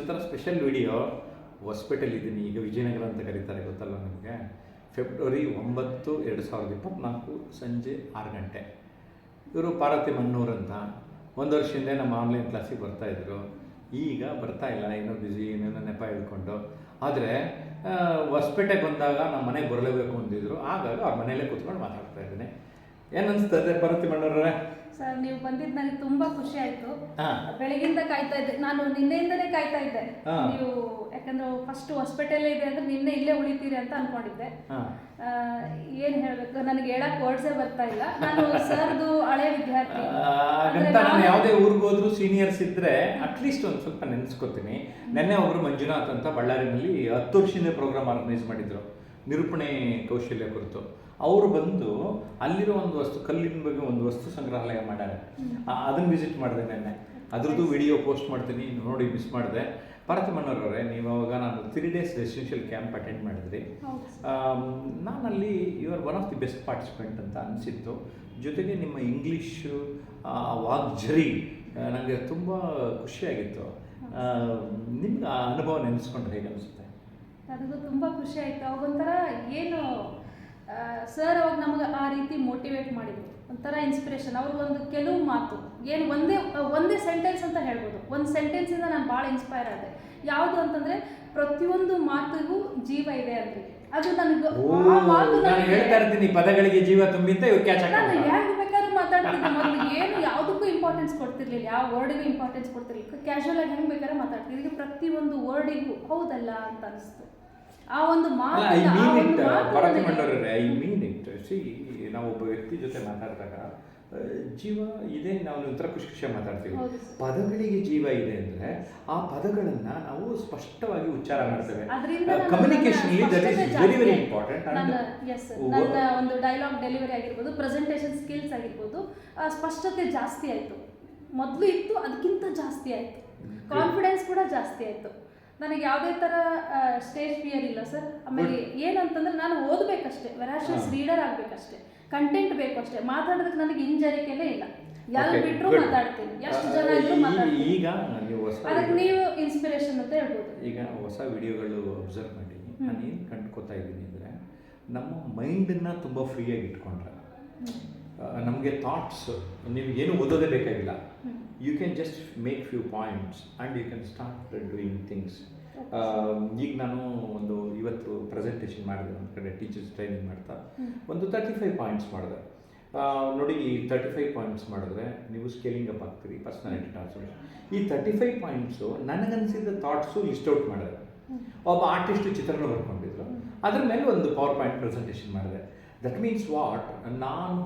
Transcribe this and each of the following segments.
ಒಂಥರ special video. ಹೊಸಪೇಟೆಯಲ್ಲಿ ಇದ್ದೀನಿ, ಈಗ ವಿಜಯನಗರ ಅಂತ ಕರೀತಾರೆ, ಗೊತ್ತಲ್ಲ ನಿಮಗೆ. ಫೆಬ್ರವರಿ 9, 2024 ಸಂಜೆ 6 ಗಂಟೆ. ಇವರು ಪಾರ್ವತಿ ಮನ್ನೂರ್ ಅಂತ. ಒಂದು ವರ್ಷದಿಂದ ನಮ್ಮ ಆನ್ಲೈನ್ ಕ್ಲಾಸಿಗೆ ಬರ್ತಾಯಿದ್ರು. ಈಗ ಬರ್ತಾ ಇಲ್ಲ, ಏನೋ ಬ್ಯುಸಿ, ಏನೇನೋ ನೆಪ ಹಿಡ್ಕೊಂಡು. ಆದರೆ ಹೊಸಪೇಟೆಗೆ ಬಂದಾಗ ನಮ್ಮ ಮನೆಗೆ ಬರಲೇಬೇಕು ಅಂದಿದ್ರು. ಹಾಗಾಗಿ ಅವ್ರ ಮನೆಯಲ್ಲೇ ಕೂತ್ಕೊಂಡು ಮಾತಾಡ್ತಾ ಇದ್ದೀನಿ. ಏನು ಅನಿಸ್ತದೆ ಪಾರ್ವತಿ ಮನ್ನೂರೇ? ಸರ್, ನೀವು ಬಂದಿದ್ದು ನನಗೆ ತುಂಬಾ ಖುಷಿ ಆಯ್ತು. ಬೆಳಗಿಂದ ಕಾಯ್ತಾ ಇದ್ದೆ, ನಾನು ನಿನ್ನೆಯಿಂದನೇ ಕಾಯ್ತಾ ಇದ್ದೆ. ನೀವು ಯಾಕಂದ್ರೆ ಫಸ್ಟ್ ಹೊಸಪೇಟೆಲ್ಲೇ ಇದೆ ಅಂದ್ರೆ ನಿನ್ನೆ ಇಲ್ಲೇ ಉಳಿತೀರಿ ಅಂತ ಅನ್ಕೊಂಡಿದ್ದೆ. ಏನ್ ಹೇಳ್ಬೇಕು, ನನಗೆ ಹೇಳಕ್ ವರ್ಡ್ಸೇ ಬರ್ತಾ ಇಲ್ಲ. ನಾನು ಸರ್ದು ಹಳೆ ವಿದ್ಯಾರ್ಥಿ. ನಾನು ಯಾವುದೇ ಊರಿಗೆ ಹೋದ್ರು ಸೀನಿಯರ್ಸ್ ಇದ್ರೆ ಅಟ್ಲೀಸ್ಟ್ ಒಂದು ಸ್ವಲ್ಪ ನೆನೆಸ್ಕೊತೀನಿ. ನೆನ್ನೆ ಒಬ್ರು ಮಂಜುನಾಥ್ ಅಂತ ಬಳ್ಳಾರಿನಲ್ಲಿ 10 ವರ್ಷದಿಂದ ಪ್ರೋಗ್ರಾಮ್ ಆರ್ಗನೈಸ್ ಮಾಡಿದ್ರು, ನಿರೂಪಣೆ ಕೌಶಲ್ಯ ಕುರಿತು. ಅವರು ಬಂದು ಅಲ್ಲಿರೋ ಒಂದು ಕಲ್ಲಿನ ಬಗ್ಗೆ ಒಂದು ವಸ್ತು ಸಂಗ್ರಹಾಲಯ ಮಾಡ್ಯಾರೆ. ಅದನ್ನು ವಿಸಿಟ್ ಮಾಡಿದೆ ನೆನ್ನೆ. ಅದ್ರದ್ದು ವಿಡಿಯೋ ಪೋಸ್ಟ್ ಮಾಡ್ತೀನಿ, ನೋಡಿ ಮಿಸ್ ಮಾಡಿದೆ. ಪಾರ್ವತಿ ಮನ್ನೂರವರೇ, ನೀವು ಅವಾಗ ನಾನು 3 days ರೆಸಿಡೆನ್ಷಿಯಲ್ ಕ್ಯಾಂಪ್ ಅಟೆಂಡ್ ಮಾಡಿದ್ರಿ. ನಾನಲ್ಲಿ you are one of the best participant ಅಂತ ಅನಿಸಿತ್ತು. ಜೊತೆಗೆ ನಿಮ್ಮ ಇಂಗ್ಲೀಷು ವಾಗ್ಝರಿ ನನಗೆ ತುಂಬ ಖುಷಿಯಾಗಿತ್ತು. ನಿಮ್ಗೆ ಆ ಅನುಭವ ನೆನೆಸ್ಕೊಂಡ್ರೆ ಹೇಗೆ ಅನಿಸುತ್ತೆ? ನನಗೂ ತುಂಬ ಖುಷಿ ಆಯಿತು. ಅವಾಗೊಂಥರ ಏನು ಸರ್ ಅವಾಗ ನಮಗೆ ಆ ರೀತಿ ಮೋಟಿವೇಟ್ ಮಾಡಿದ್ರು, ಒಂಥರ ಇನ್ಸ್ಪಿರೇಷನ್. ಅವ್ರಿಗೊಂದು ಕೆಲವು ಮಾತು ಏನು ಒಂದೇ ಸೆಂಟೆನ್ಸ್ ಅಂತ ಹೇಳ್ಬೋದು. ಒಂದು ಸೆಂಟೆನ್ಸಿಂದ ನಾನು ಭಾಳ ಇನ್ಸ್ಪೈರ್ ಆದೆ. ಯಾವುದು ಅಂತಂದರೆ, ಪ್ರತಿಯೊಂದು ಮಾತಿಗೂ ಜೀವ ಇದೆ ಅಂದರೆ ಅದು ನನಗೆ ಹೇಳ್ತಾ ಇರ್ತೀನಿ, ಪದಗಳಿಗೆ ಜೀವ ತುಂಬಿಂತ ನಾನು ಹೇಗೆ ಬೇಕಾದ್ರೂ ಮಾತಾಡ್ತಿದ್ದೆ. ಮೊದಲು ಏನು ಯಾವುದಕ್ಕೂ ಇಂಪಾರ್ಟೆನ್ಸ್ ಕೊಡ್ತಿರ್ಲಿಲ್ಲ, ಯಾವ ವರ್ಡಿಗೂ ಇಂಪಾರ್ಟೆನ್ಸ್ ಕೊಡ್ತಿರ್ಲಿಲ್ಲ. ಕ್ಯಾಶುವಲ್ ಆಗಿ ಹೆಂಗೆ ಬೇಕಾದ್ರೆ ಮಾತಾಡ್ತಿದ್ದೆ. ಈಗ ಪ್ರತಿಯೊಂದು ವರ್ಡಿಗೂ ಹೌದಲ್ಲ ಅಂತ ಅನಿಸ್ತು. ಆ ಒಂದು ಪಾರ್ವತಿ ಮನ್ನೂರವರೇ, ಐ ಮೀನ್ ಇಟ್. ಸಿ, ನಾವು ಒಬ್ಬ ವ್ಯಕ್ತಿ ಜೊತೆ ಮಾತಾಡಿದಾಗ ಜೀವ ಇದೆ, ನಾವು ಒಂಥರ ಖುಷಿಯಾಗಿ ಮಾತಾಡ್ತೀವಿ. ಪದಗಳಿಗೆ ಜೀವ ಇದೆ ಅಂದರೆ ಆ ಪದಗಳನ್ನು ನಾವು ಸ್ಪಷ್ಟವಾಗಿ ಉಚ್ಚಾರ ಮಾಡ್ತೇವೆ. Communication that is very very important. ನನ್ನ ಒಂದು ಡೈಲಾಗ್ ಡೆಲಿವರಿ ಆಗಿರ್ಬೋದು, ಪ್ರೆಸೆಂಟೇಷನ್ ಸ್ಕಿಲ್ಸ್ ಆಗಿರ್ಬೋದು, ಸ್ಪಷ್ಟತೆ ಜಾಸ್ತಿ ಆಯಿತು. ಮೊದಲು ಇತ್ತು, ಅದಕ್ಕಿಂತ ಜಾಸ್ತಿ ಆಯಿತು. ಕಾನ್ಫಿಡೆನ್ಸ್ ಕೂಡ ಜಾಸ್ತಿ ಆಯಿತು. ನನಗೆ ಯಾವುದೇ ಥರ ಸ್ಟೇಜ್ ಫಿಯರ್ ಇಲ್ಲ ಸರ್. ಆಮೇಲೆ ಏನಂತಂದ್ರೆ, ನಾನು ಓದಬೇಕಷ್ಟೇ, ವೆರಾಷಿಯಸ್ ರೀಡರ್ ಆಗಬೇಕಷ್ಟೇ, ಕಂಟೆಂಟ್ ಬೇಕು ಅಷ್ಟೇ. ಮಾತಾಡೋದಕ್ಕೆ ನನಗೆ ಹಿಂಜರಿಕೆನೇ ಇಲ್ಲ. ಯಾರು ಬಿಟ್ಟರು ಮಾತಾಡ್ತೀನಿ, ಎಷ್ಟು ಜನ ಇದ್ರು ಮಾತಾಡ್ತೀನಿ. ಈಗ ಅದಕ್ಕೆ ನೀವು ಇನ್ಸ್ಪಿರೇಷನ್ ಅಂತ ಹೇಳ್ಬೋದು. ಈಗ ಹೊಸ ವಿಡಿಯೋಗಳು ಅಬ್ಸರ್ವ್ ಮಾಡಿ ನಾನು ಏನು ಕಂಡ್ಕೋತಾ ಇದ್ದೀನಿ ಅಂದರೆ, ನಮ್ಮ ಮೈಂಡನ್ನು ತುಂಬ ಫ್ರೀಯಾಗಿ ಇಟ್ಕೊಂಡ್ರೆ ನಮಗೆ ಥಾಟ್ಸ್, ನೀವು ಏನು ಓದೋದೇ ಬೇಕಾಗಿಲ್ಲ. You can just make few points and you can start doing things. ಈಗ ನಾನು ಇವತ್ತು ಪ್ರೆಸೆಂಟೇಷನ್ ಮಾಡಿದೆ ಒಂದು ಕಡೆ, ಟೀಚರ್ಸ್ ಟ್ರೈನಿಂಗ್ ಮಾಡ್ತಾ ಒಂದು 35 ಪಾಯಿಂಟ್ಸ್ ಮಾಡಿದೆ. ನೋಡಿ, ಈ 35 ಪಾಯಿಂಟ್ಸ್ ಮಾಡಿದ್ರೆ ನೀವು ಸ್ಕೇಲಿಂಗ್ ಅಪ್ ಆಗ್ತೀರಿ, ಪರ್ಸನಾಲಿಟಿ ಟ್ರಾನ್ಸ್ಫಾರ್ಮೇಷನ್. ಈ 35 ಪಾಯಿಂಟ್ಸು ನನಗನ್ಸಿದ ಥಾಟ್ಸು ಲಿಸ್ಟ್ ಔಟ್ ಮಾಡಿದೆ. ಒಬ್ಬ ಆರ್ಟಿಸ್ಟು ಚಿತ್ರನ ಬರ್ಕೊಂಡಿದ್ರು, ಅದ್ರ ಮೇಲೆ ಒಂದು ಪವರ್ ಪಾಯಿಂಟ್ ಪ್ರೆಸೆಂಟೇಷನ್ ಮಾಡಿದೆ. ದಟ್ ಮೀನ್ಸ್ ವಾಟ್, ನಾನು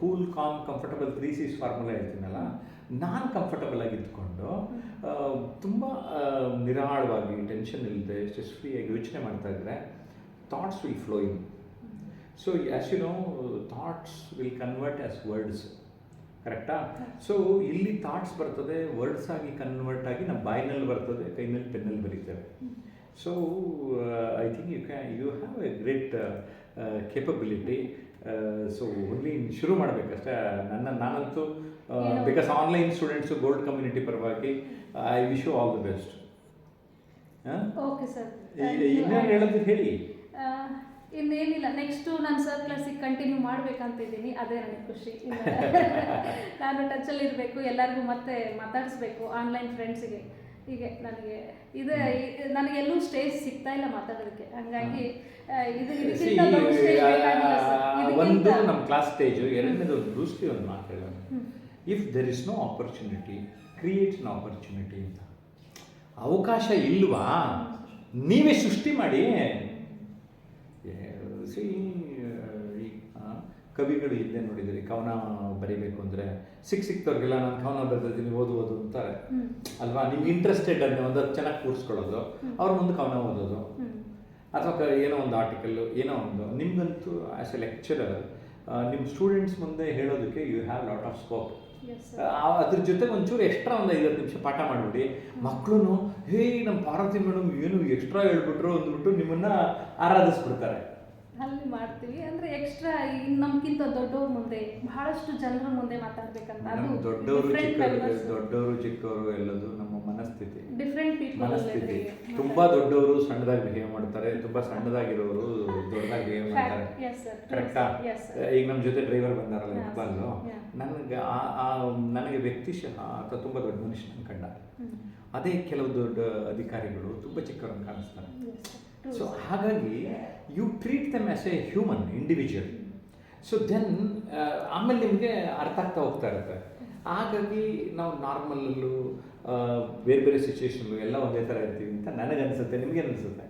cool, calm, comfortable 3 C's formula ಹೇಳ್ತೀನಲ್ಲ, ನಾನು ಕಂಫರ್ಟಬಲ್ ಆಗಿ ಇದ್ಕೊಂಡು ತುಂಬ ನಿರಾಳವಾಗಿ, ಟೆನ್ಷನ್ ಇಲ್ಲದೆ, ಸ್ಟ್ರೆಸ್ ಫ್ರೀಯಾಗಿ ಯೋಚನೆ ಮಾಡ್ತಾ ಇದ್ದರೆ thoughts will flow in. So as you know, thoughts will convert as words. ಕರೆಕ್ಟಾ? ಸೊ ಇಲ್ಲಿ ಥಾಟ್ಸ್ ಬರ್ತದೆ, ವರ್ಡ್ಸ್ ಆಗಿ ಕನ್ವರ್ಟ್ ಆಗಿ ನಮ್ಮ ಬಾಯಿನಲ್ಲಿ ಬರ್ತದೆ, ಕೈನಲ್ಲಿ ಪೆನ್ನಲ್ಲಿ ಬರೀತೇವೆ. So I think you have a great capability. So only ಶುರು ಮಾಡಬೇಕಷ್ಟೇ. ನಾನಂತೂ because online students gold community ಪರವಾಗಿ I wish you all the best. Okay sir, ಇನ್ನೇನು ಹೇಳೋದು ಹೇಳಿ. ಇನ್ನೇನಿಲ್ಲ, ನೆಕ್ಸ್ಟು ನಾನು ಸರ್ ಕ್ಲಾಸಿಗೆ ಕಂಟಿನ್ಯೂ ಮಾಡಬೇಕಂತಿದ್ದೀನಿ. ಅದೇ ನನಗೆ ಖುಷಿ. ನಾನು ಟಚಲ್ಲಿ ಇರಬೇಕು, ಎಲ್ಲರಿಗೂ ಮತ್ತೆ ಮಾತಾಡಿಸ್ಬೇಕು, ಆನ್ಲೈನ್ ಫ್ರೆಂಡ್ಸಿಗೆ. ಹೀಗೆ ನನಗೆಲ್ಲೂ ಸ್ಟೇಜ್ ಸಿಗ್ತಾ ಇಲ್ಲ ಮಾತಾಡೋದಕ್ಕೆ. ಹಂಗಾಗಿ ಒಂದು ನಮ್ಮ ಕ್ಲಾಸ್ ಸ್ಟೇಜು, ಎರಡನೇದು ಬ್ರೂಸ್ ಲೀ ಒಂದು ಮಾತು ಹೇಳೋಣ, if there is no opportunity creates no opportunity ಅಂತ. ಅವಕಾಶ ಇಲ್ವಾ, ನೀವೇ ಸೃಷ್ಟಿ ಮಾಡಿ. ಕವಿಗಳು ಇಲ್ಲದೆ ನೋಡಿದಿರಿ, ಕವನ ಬರೀಬೇಕು ಅಂದರೆ ಸಿಕ್ತವ್ರಿಗೆಲ್ಲ ನಾನು ಕವನ ಬರೆದಿದ್ದೀನಿ, ಓದು ಅಂತಾರೆ ಅಲ್ವಾ. ನಿಮ್ಗೆ ಇಂಟ್ರೆಸ್ಟೆಡ್ ಅಂದರೆ ಒಂದು ಚೆನ್ನಾಗಿ ಕೂರಿಸ್ಕೊಳ್ಳೋದು, ಅವ್ರ ಮುಂದೆ ಕವನ ಓದೋದು, ಅಥವಾ ಏನೋ ಒಂದು ಆರ್ಟಿಕಲ್ಲು, ಏನೋ ಒಂದು. ನಿಮ್ಗಂತೂ ಆ್ಯಸ್ ಎ ಲೆಕ್ಚರರ್ ನಿಮ್ಮ ಸ್ಟೂಡೆಂಟ್ಸ್ ಮುಂದೆ ಹೇಳೋದಕ್ಕೆ you have lot of scope. ಅದ್ರ ಜೊತೆಗೆ ಒಂಚೂರು ಎಕ್ಸ್ಟ್ರಾ ಒಂದು 5 ನಿಮಿಷ ಪಾಠ ಮಾಡಿಬಿಡಿ. ಮಕ್ಕಳು ಹೇ ನಮ್ಮ ಪಾರ್ವತಿ ಮೇಡಮ್ ಏನು ಎಕ್ಸ್ಟ್ರಾ ಹೇಳ್ಬಿಟ್ರು ಅಂದ್ಬಿಟ್ಟು ನಿಮ್ಮನ್ನು ಆರಾಧಿಸ್ಬಿಡ್ತಾರೆ. ಅಲ್ಲಿ ಮಾಡ್ತೀವಿ ಅಂದರೆ ಎಕ್ಸ್ಟ್ರಾ ನಮ್ಗಿಂತ ದೊಡ್ಡವ್ರ ಮುಂದೆ, ಬಹಳಷ್ಟು ಜನರ ಮುಂದೆ ಮಾತಾಡ್ಬೇಕಂತ. ಅದು ದೊಡ್ಡವರು ಚಿಕ್ಕವರು ಎಲ್ಲದು ನಮ್ಮ ಮನಸ್ಥಿತಿ. Different people. ಮನಸ್ಥಿತಿ. ತುಂಬ ದೊಡ್ಡವರು ಸಣ್ಣದಾಗಿ ಬಿಹೇವ್ ಮಾಡ್ತಾರೆ, ತುಂಬ ಸಣ್ಣದಾಗಿರೋರು ದೊಡ್ಡದಾಗಿ ಬಿಹೇವ್ ಮಾಡ್ತಾರೆ. ಕರೆಕ್ಟಾ? ಈಗ ನಮ್ಮ ಜೊತೆ ಡ್ರೈವರ್ ಬಂದಾರಲ್ಲ ಇಕ್ಬಾಲು, ನನಗೆ ವ್ಯಕ್ತಿಶಃ ಆತ ತುಂಬ ದೊಡ್ಡ ಮನುಷ್ಯನ ಕಂಡ. ಅದೇ ಕೆಲವು ದೊಡ್ಡ ಅಧಿಕಾರಿಗಳು ತುಂಬ ಚಿಕ್ಕವರನ್ನು ಕಾಣಿಸ್ತಾರೆ. ಸೊ ಹಾಗಾಗಿ you treat them as a human individual. So then ಆಮೇಲೆ ನಿಮಗೆ ಅರ್ಥ ಆಗ್ತಾ ಹೋಗ್ತಾ ಇರುತ್ತೆ. ಹಾಗಾಗಿ ನಾವು ನಾರ್ಮಲಲ್ಲೂ ಬೇರೆ ಬೇರೆ ಸಿಚುವೇಶನ್ಲು ಎಲ್ಲ ಒಂದೇ ಥರ ಇರ್ತೀವಿ ಅಂತ ನನಗನ್ಸುತ್ತೆ. ನಿಮ್ಗೇನು ಅನಿಸುತ್ತೆ?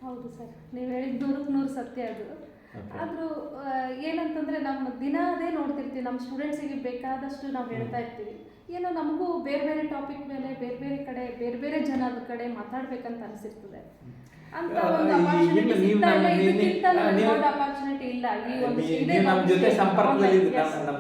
ಹೌದು ಸರ್, ನೀವು ಹೇಳಿದ 100% ಸತ್ಯ ಅದು. ಆದರೂ ಏನಂತಂದರೆ ನಮ್ಮ ದಿನ ಅದೇ ನೋಡ್ತಿರ್ತೀವಿ, ನಮ್ಮ ಸ್ಟೂಡೆಂಟ್ಸಿಗೆ ಬೇಕಾದಷ್ಟು ನಾವು ಹೇಳ್ತಾ ಇರ್ತೀವಿ. ಏನೋ ನಮಗೂ ಬೇರೆ ಬೇರೆ ಟಾಪಿಕ್ ಮೇಲೆ ಬೇರೆ ಬೇರೆ ಕಡೆ ಬೇರೆ ಬೇರೆ ಜನದ ಕಡೆ ಮಾತಾಡ್ಬೇಕಂತ ಅನಿಸಿರ್ತದೆ. ಅಂತ ಒಂದು ಅಪಾರ್ಚುನಿಟಿ ಸಿಗ್ತಾ ಇಲ್ಲ, ಇದಕ್ಕಿಂತ ದೊಡ್ಡ ಅಪಾರ್ಚುನಿಟಿ ಇಲ್ಲ. ಈ ಒಂದು ನಮ್ಮ ಜೊತೆ ಸಂಪರ್ಕದಲ್ಲಿ